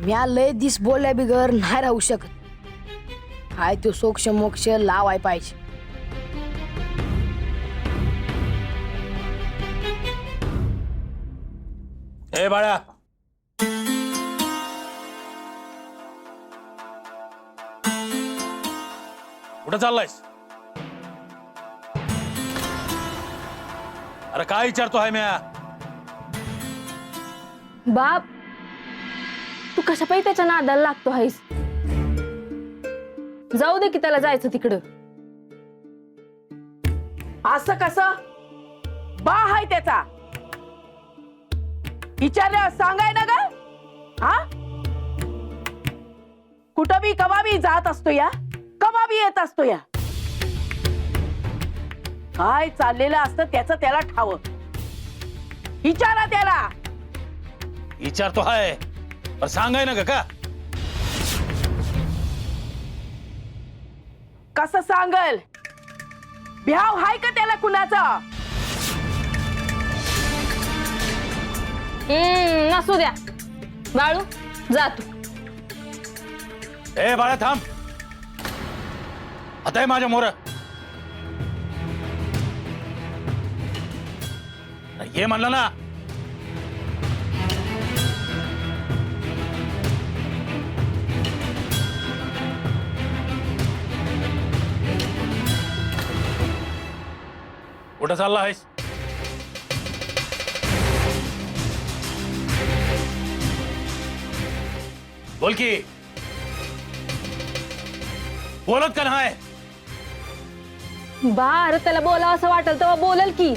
म्या लय दिस बोलल्या बिगर नाही राहू शकत. हाय तो सोक्ष मोक्ष लावाय पाहिजे. ए बाळा, कुठं चाललायस? अरे काय विचारतो आहे म्या? बाप, तू कशा पायी त्याच्या नादाला लागतो आहेस? जाऊ दे की त्याला जायचं तिकडं. असं कसं? बा हाय त्याचा विचारल्या सांगाय ना ग. हा, कुठं बी कवा बी जात असतो या, कवा बी येत असतो या. काय चाललेलं असतं त्याचं त्याला ठाव. विचारा त्याला. विचारतो आहे पण सांगाय ना का? कसं सांगल? भ्याव हाय का त्याला कुणाचा? नसू द्या. बाळू, जा तू. ए बाळा थांब. आता आहे माझ्या मोर. ये म्हणलं ना. कुठं चालला आहेस? बोल की. बोलत का नाही? बार त्याला बोला असं वाटल तेव्हा बोलल की.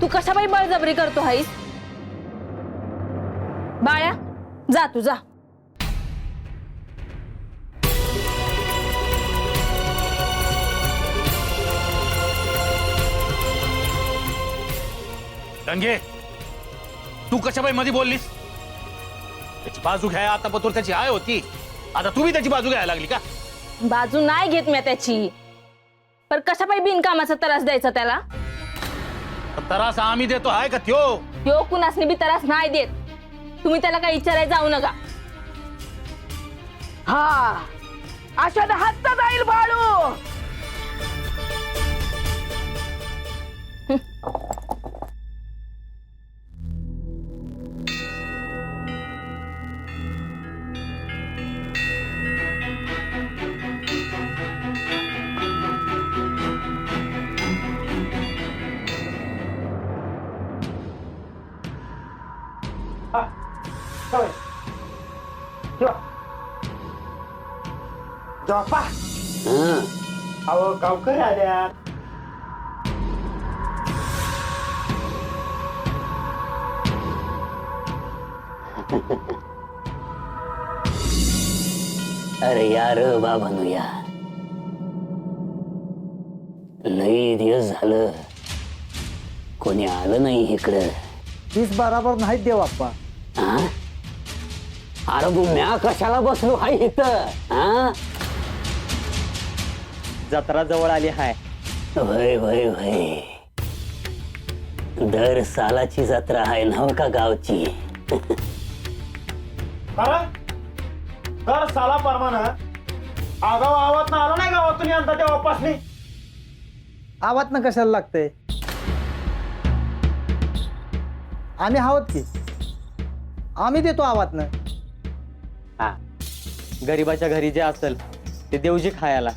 तू कशा बाई बळजबरी करतो आहेस? बाळ्या, जा तू जा. गंगे, तू कशा बाई मध्ये बोललीस? त्याची बाजू घ्या आता पतोर त्याची आय होती. आता तू बी त्याची बाजू घ्यायला लागली का? बाजू नाही घेत मी त्याची, पर कशा बाई बिनकामाचा त्रास द्यायचा त्याला? त्रास आम्ही देतो आहे का त्यो? यो कुणासनी बी त्रास नाही देत. तुम्ही त्याला काही विचारायला जाऊ नका. हा, अशा हात जाईल बाळू. झोपा. अहो गावकरी आल्या. अरे यार बाबांनो, या लई दिवस झालं कोणी आलं नाही इकडं. 20 बराबर नाहीत देव बाप्पा. हा? अरे म्या कशाला बसलो हाय इथं? हा, जत्रा जवळ आली हाय. वय वय वय, दर सालाची जत्रा आहे नव का गावची? तर साला परमान आगाव आवाज ना आला नाही गावातून आणता त्या वापासनी. आवाज ना कशाला लागतंय? आम्ही आहोत की, आम्ही देतो आवाज ना. हा, गरीबाच्या घरी जे असेल ते देवजी खायला.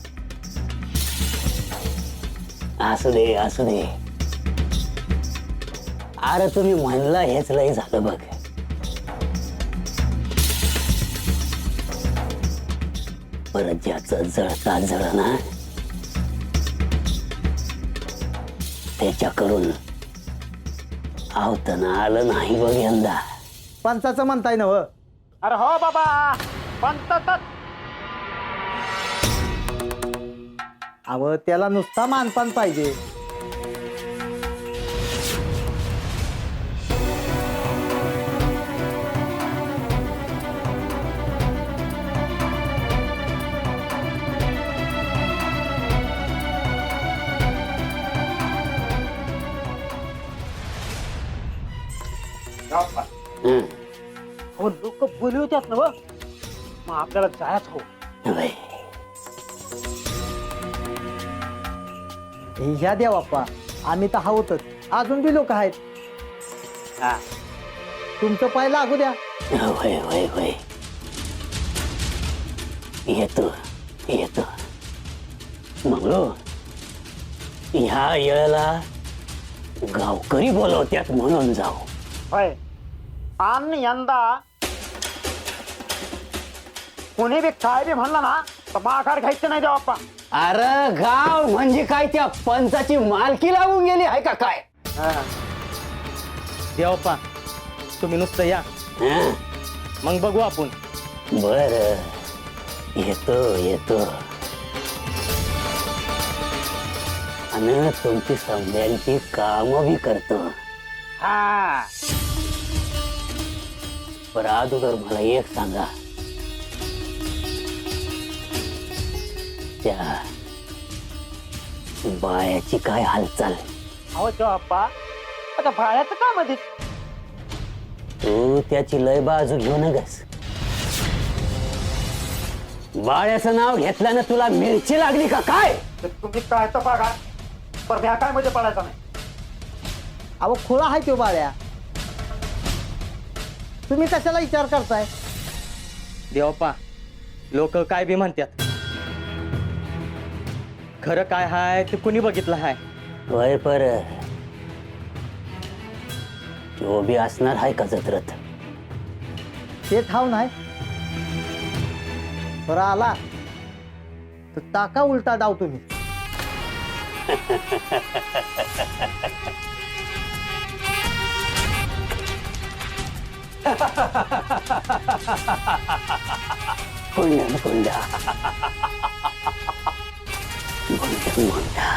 असू दे असू दे. अरे तुम्ही म्हणला हेच लय झालं बघ. परत ज्याचं जळता जळना त्याच्याकडून आवताना आलं नाही बघ यंदा. पंचाचं म्हणताय ना? अरे हो बाबा, पंच. अव त्याला नुसता मानपान पाहिजे. हं. लोक बोलवत्यात ना व मग आपल्याला जायच हो. होय. ह्या द्या बाप्पा, आम्ही तर हवतच, अजून बी लोक आहेत. हा. तुमचं पाय लागू द्या. होय होय होय. येतो येतो. मंगळू, ह्या येळेला गावकरी बोलवत्यात म्हणून जाऊ. होय. आणि यंदा कोणी बी काय बी म्हणला ना तर माघार घ्यायचं नाही देवा. अरे गाव म्हणजे काय त्या पंचाची मालकी लागून गेली आहे का काय? देवप्पा, तुम्ही नुसतं या, हं? मग बघू आपण. बर, येतो येतो. आणि तुमची समजायची काम बी करतो. हा. बरं अगोदर मला एक सांगा, त्या बायाची काय हालचाल? अहो देवा, आता भाड्याचं का मध्ये तू त्याची लय बाजू घेऊ नगस. बाळ्याचं नाव घेतल्यानं तुला मिरची लागली का काय? तुम्ही काय तर बघा पण ह्या काय मध्ये पडायचा नाही. अहो खोळा आहे तो बाळ्या, तुम्ही कशाला विचार करताय? देवप्पा, लोक काय बी म्हणतात, खरं काय हाय ते कुणी बघितलं हाय? वय पर तो बी असणार आहे का जत्रत? ते ठाव नाही. बरं आला तर टाका उलटा डाव तुम्ही. कोंडा कोंडा कोंडा.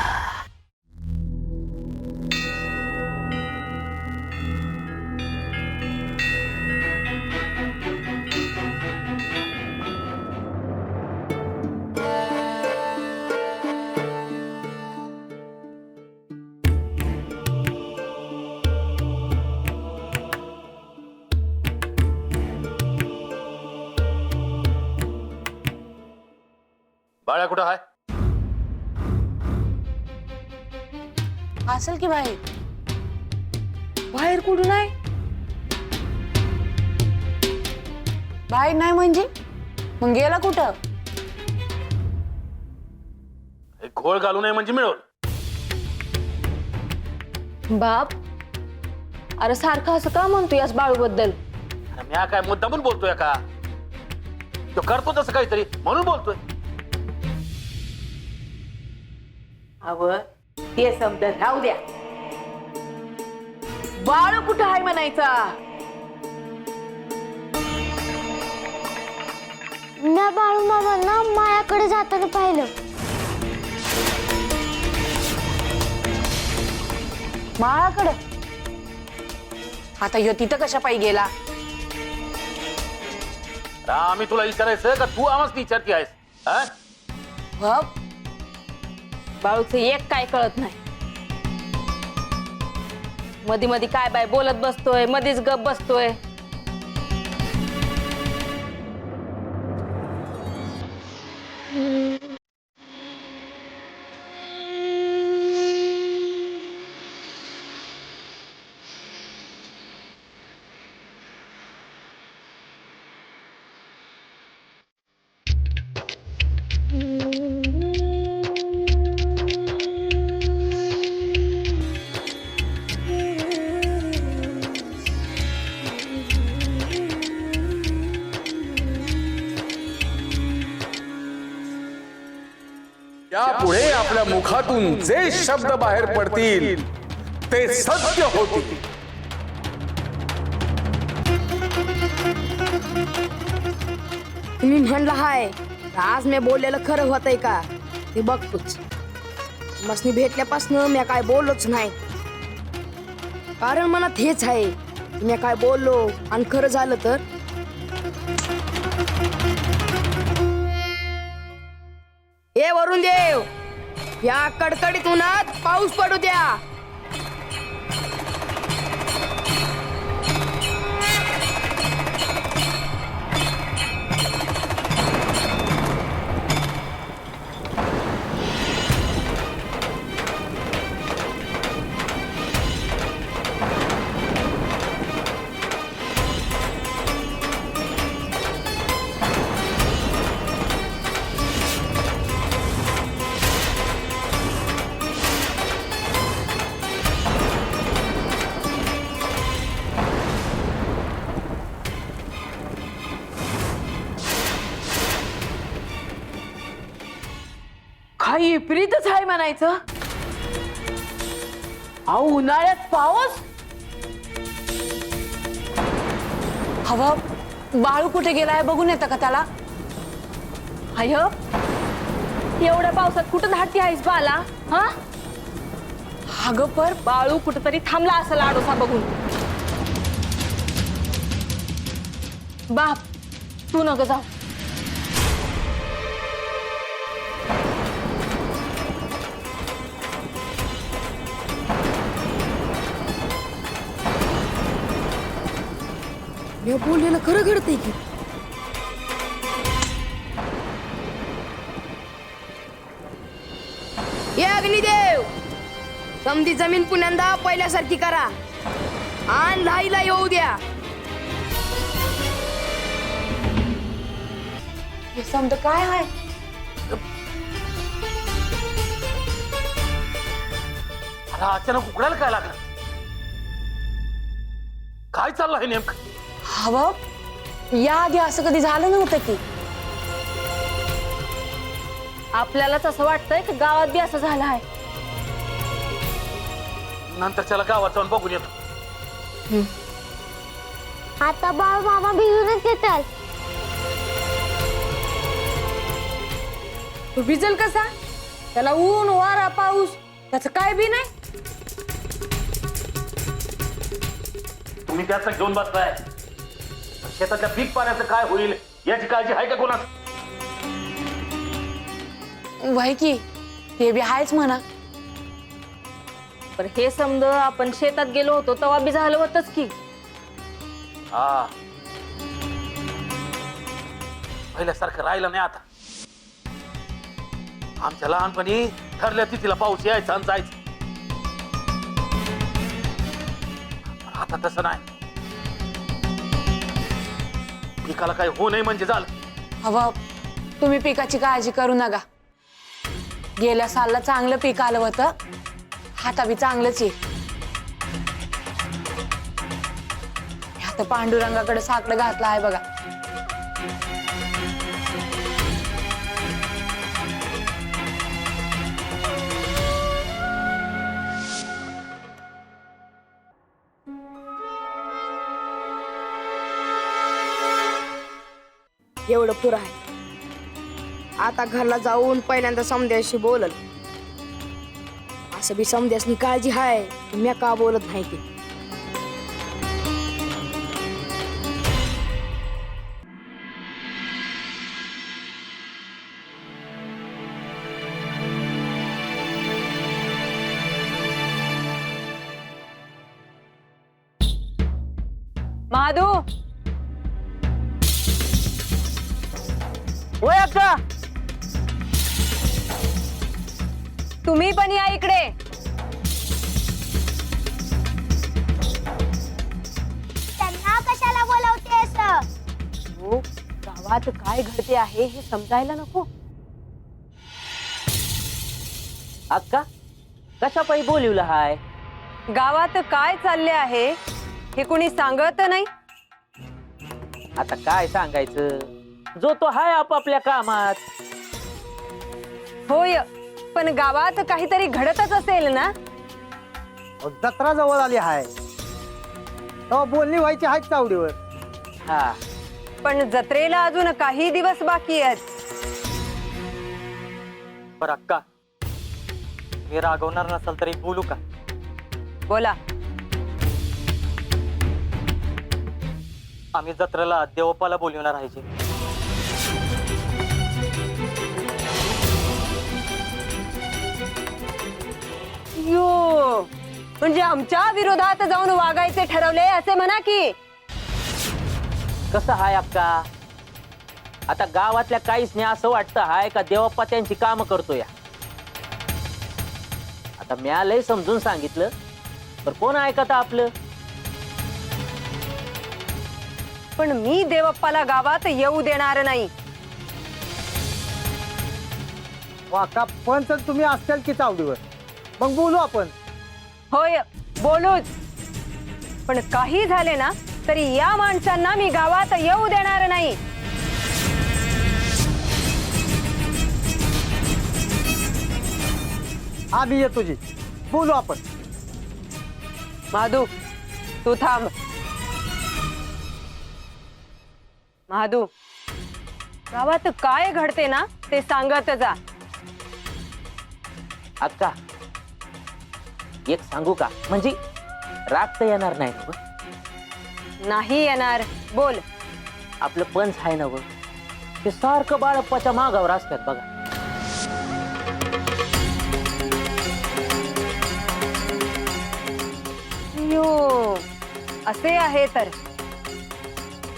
बाळ्या कुठं आहे? असेल की बाहेर. बाहेर कुठून आहे? बाहेर नाही म्हणजे मग गेला कुठं? एक घोळ घालू नये म्हणजे मिळवलं. बाप, अरे सारखं असं का म्हणतो याच बाळूबद्दल? अरे मी काय मुद्दामून बोलतोय का? तो करतो तसं काहीतरी म्हणून बोलतोय. अव ते शब्द राहू द्या. बाळ कुठं आहे म्हणायचा? मी बाळू मामांना मायाकडे जाताना पाहिलं. माळाकडं? आता ह्यो तिथं कशा पायी गेला? आम्ही तुला विचारायचं का तू आवाज विचारती आहेस? हा? बाप, बाळूचं एक काय कळत नाही. मधी मधी काय बाय बोलत बसतोय, मधीच गप बसतोय. यापुढे आपल्या मुखातून जे शब्द बाहेर पडतील ते सत्य होतील. तुम्ही म्हणला हाय, आज मी बोललेलं खरं होतंय का ते बघतोच. मसनी भेटल्यापासून मी काय बोललोच नाही, कारण मनात हेच आहे, मी काय बोललो आणि खरं झालं तर ए वरुण देव, या कडकडीत उन्हात पाऊस पडू द्या. हा विपरीतच आहे म्हणायचं. अहो उन्हाळ्यात पाऊस. हवा बाळू कुठे गेलाय बघून येतं का त्याला? अय एवढ्या पावसात कुठं धाडती आहेस बाला? हा अगं पर बाळू कुठंतरी थांबला असेल आडोसा बघून. बाप तू नको जाऊ. मी बोललेलं खरं घडतंय की. ये अग्निदेव, समधी जमीन पुण्यांदा पहिल्यासारखी करा आणि लाईला येऊ द्या. हे समज काय आहे? अरे अचानक उघडायला काय लागलं? काय चाललं आहे नेमकं? हवा या आधी असं कधी झालं नव्हतं की. आपल्यालाच असं वाटतंय की गावात बी असं झालं आहे. नंतर त्याला गावात जाऊन बघून येतो. आता बाळ मामा भिजूनच येतात. तू भिजल कसा? त्याला ऊन वारा पाऊस त्याचं काय बी नाही. तुम्ही त्याचं घेऊन बसलाय. शेतातल्या पीक पाण्याचं काय होईल याची काळजी आहे का कोणाला? वय की ते बी आहेच म्हणा. पण हे समज आपण शेतात गेलो होतो तेव्हा बी झालं होतच की. हा पहिल्यासारखं राहिलं नाही आता. आमच्या लहानपणी ठरल्या तिथीला पाऊस यायचा आणि जायचा. आता तसं नाही. पिकाला काही होऊ नये म्हणजे झालं. हवा तुम्ही पिकाची काळजी करू नका. गेल्या सालला चांगलं पीक आलं होतं. आता बी चांगलंच आहे. आता पांडुरंगाकडे साकडं घातलं आहे बघा. एवढं पुरं आहे. आता घरला जाऊन पहिल्यांदा समध्याशी बोलल. असं बी समध्यासनी काळजी हाय, मी का बोलत नाही ते. महादू होय अक्का. तुम्ही पण या इकडे. त्यांना कशाला बोलवतेस? हो गावात काय घडते आहे हे समजायला नको. अक्का कशा पायी बोलवलं हाय? गावात काय चालले आहे हे कोणी सांगत नाही. आता काय सांगायचं, जो तो हाय आपापल्या कामात. होय पण गावात काहीतरी घडतच असेल ना. जत्रा जवळ आली आहे तेव्हा बोलणी व्हायची आहेत चावडीवर. हा पण जत्रेला अजून काही दिवस बाकी आहेत. बरं अक्का, मी रागवणार नसेल तरी बोलू का? बोला. आम्ही जत्रेला देवप्पाला बोलवणार आहे. यो म्हणजे आमच्या विरोधात जाऊन वागायचे ठरवले असे म्हणा की. कसं हाय अक्का, आता गावातल्या काहीच नाही असं वाटतं हाय का देवप्पा त्यांची कामं करतोय. आता म्या लय समजून सांगितलं तर कोण ऐकत आपलं. पण मी देवप्पाला गावात येऊ देणार नाही. वाका पंच तुम्ही असताल की चावडीवर, मग बोलू आपण. होय बोलूच. पण काही झाले ना तरी या माणसांना मी गावात येऊ देणार नाही. आम्ही येतो जी, बोलू आपण. महादू तू थांब. महादू, गावात काय घडते ना ते सांगत जा. अक्का एक सांगू का, म्हणजे राग तर येणार नाही ना ग? नाही येणार, बोल. आपलं पंच आहे ना ग, ते सारखं बाळप्पाच्या मागावर असतात बघा. यो असे आहे तर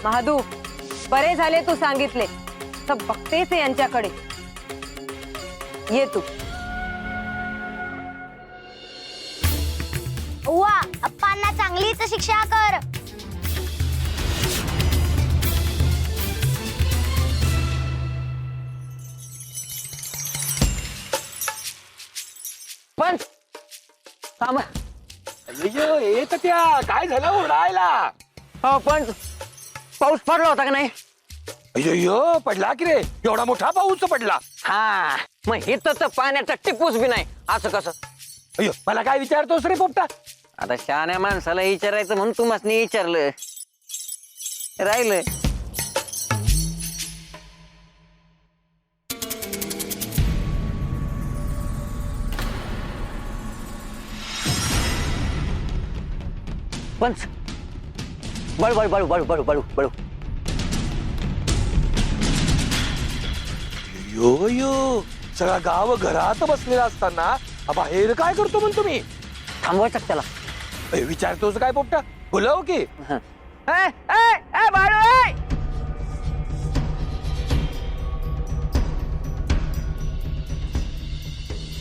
महादू, बरे झाले तू सांगितले. तर बघतेच यांच्याकडे. ये तू. वा, अप्पांना चांगलीच शिक्षा कर. पण थांबा. येत त्या काय झालं ओरडायला? हो पण पाऊस पडला होता का नाही? अय्यो पडला की रे, एवढा मोठा पाऊस पडला. हा, मग इथं तर पाण्याचा टिपूस बी नाही. असं कसं? अय्यो मला काय विचारतोस रे पोपटा? आता शहाण्या माणसाला विचारायचं म्हणून तुम्हाला विचारलं राहिलं. पंच, बळू बळू बळू बळू बळू बळू बळू. यो यो सगळा गाव घरात बसलेला असताना बाहेर काय करतो म्हणतो मी? थांबवायचं त्याला. विचारतोस काय पोपटा? बोलाव की. बाळू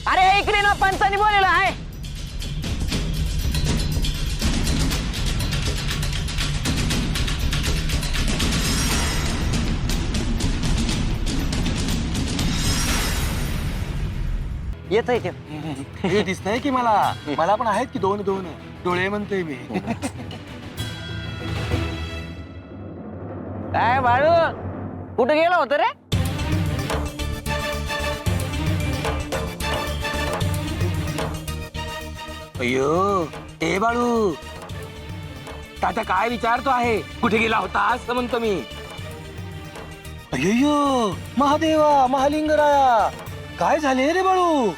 अरे इकडे ना, पंचाने बोललेलं आहे. येत आहे ते. हे दिसतंय की मला पण आहेत की दोन दोन डोळे म्हणतोय मी. काय बाळू, कुठे गेला होता रे? अय्यो ए बाळू, तात्या काय विचारतो आहे? कुठे गेला होता असं म्हणतो मी. अय्यो महादेवा महालिंगराया, काय झाले रे बाळू?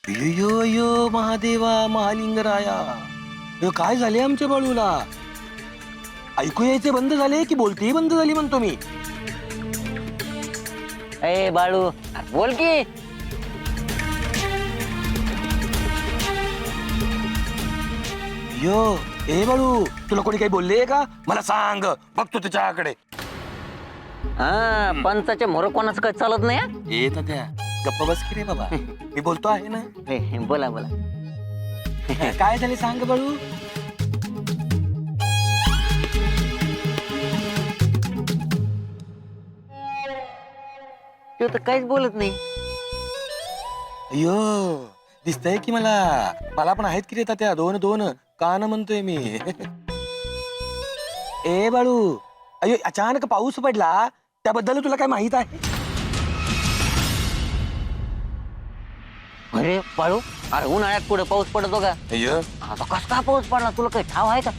अय्यो अय्यो महादेवा महालिंगराया, काय झाले आमच्या बाळूला? ऐकू यायचे बंद झाले की बोलतेही बंद झाली म्हणतो मी. ए बाळू बोल की. अय्यो ए बाळू, तुला कोणी काही बोलले का? मला सांग, बघतो त्याच्याकडे. हा, पंचाच्या मोर कोणाच काय चालत नाही. ए तात्या गप्प बस की रे बाबा, मी बोलतो आहे ना. बोला बोला. काय झाले सांग बाळू. तो तर काहीच बोलत नाही. अय्यो दिसतंय की मला पण आहेत की रे तात्या दोन दोन कान म्हणतोय मी. ए बाळू, अय्यो अचानक पाऊस पडला त्याबद्दल तुला काय माहित आहे? अरे बाळू, अरे उन्हाळ्यात पुढे पाऊस पडतो का? अय्यो आता कस का पाऊस पडला, तुला काही ठाव आहे का?